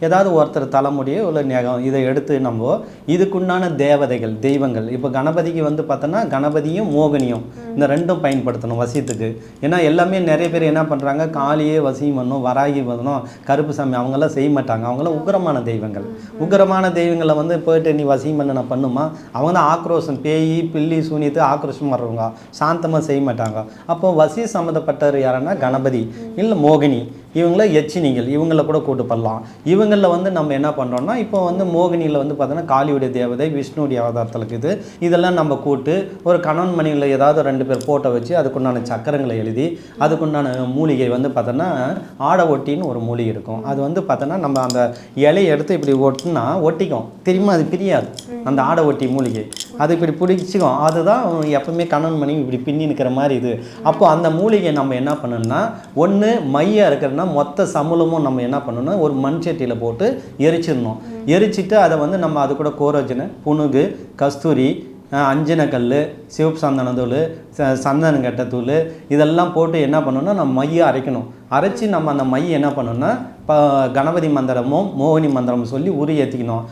ஏதாவது ஒருத்தர் தலைமுடியோ இல்லை நகம் இதை எடுத்து நம்ம இதுக்குண்டான தேவதைகள் தெய்வங்கள் இப்போ கணபதிக்கு வந்து பார்த்தோன்னா கணபதியும் மோகினியும் இந்த ரெண்டும் பயன்படுத்தணும் வசியத்துக்கு. ஏன்னா எல்லாமே நிறைய பேர் என்ன பண்ணுறாங்க, காளியே வசியம் பண்ணணும், வராகி பண்ணணும், கருப்பு சாமி அவங்களாம் செய்ய மாட்டாங்க. அவங்களாம் உக்கிரமான தெய்வங்கள். உக்கிரமான தெய்வங்களை வந்து போயிட்டு நீ வசியம் பண்ண நான் பண்ணுமா, அவங்க தான் ஆக்ரோஷம், பேய் பில்லி சூனியத்து ஆக்ரோஷம் வர்றவங்க, சாந்தமாக செய்ய மாட்டாங்க. அப்போ வசி சம்மந்தப்பட்டவர் யாருன்னா கணபதி இல்லை மோகினி, இவங்கள யட்சினிகள், இவங்கள கூட கூட்டு பண்ணலாம். இவங்களில் வந்து நம்ம என்ன பண்ணுறோம்னா இப்போ வந்து மோகினியில் வந்து பார்த்தோன்னா காளியுடைய தேவதை விஷ்ணுடைய அவதாரத்தில் இருக்குது. இதெல்லாம் நம்ம கூட்டு ஒரு கணவன் மணியில் ஏதாவது 2 பேர் ஃபோட்டோ வச்சு அதுக்குண்டான சக்கரங்களை எழுதி அதுக்குண்டான மூலிகை வந்து பார்த்தோன்னா ஆடை ஒட்டின்னு ஒரு மூலிகை இருக்கும். அது வந்து பார்த்தோன்னா நம்ம அந்த இலையை எடுத்து இப்படி ஒட்டினா ஒட்டிக்கும், திரும்ப அது பிரியாது. அந்த ஆடை ஒட்டி மூலிகை அது இப்படி பிடிச்சிக்கும். அதுதான் எப்பவுமே கணவன் மணி இப்படி பின்னி நிற்கிற மாதிரி இது. அப்போ அந்த மூலிகை நம்ம என்ன பண்ணணும்னா ஒன்று மையாக இருக்கிறதுனா மொத்த சமூலமும் நம்ம என்ன பண்ணணும்னா ஒரு மண் சட்டியில் போட்டு எரிச்சிடணும். எரிச்சிட்டு அதை வந்து நம்ம அது கூட கோரோஜனை, புனுகு, கஸ்தூரி, அஞ்சனக்கல், சிவப்பு சந்தனத்தூள், சந்தனங்கட்ட தூள் இதெல்லாம் போட்டு என்ன பண்ணணும்னா நம்ம மையை அரைக்கணும். அரைச்சி நம்ம அந்த மையை என்ன பண்ணணும்னா கணபதி மந்திரமும் மோகினி மந்திரமும் சொல்லி உரி ஏற்றிக்கணும்.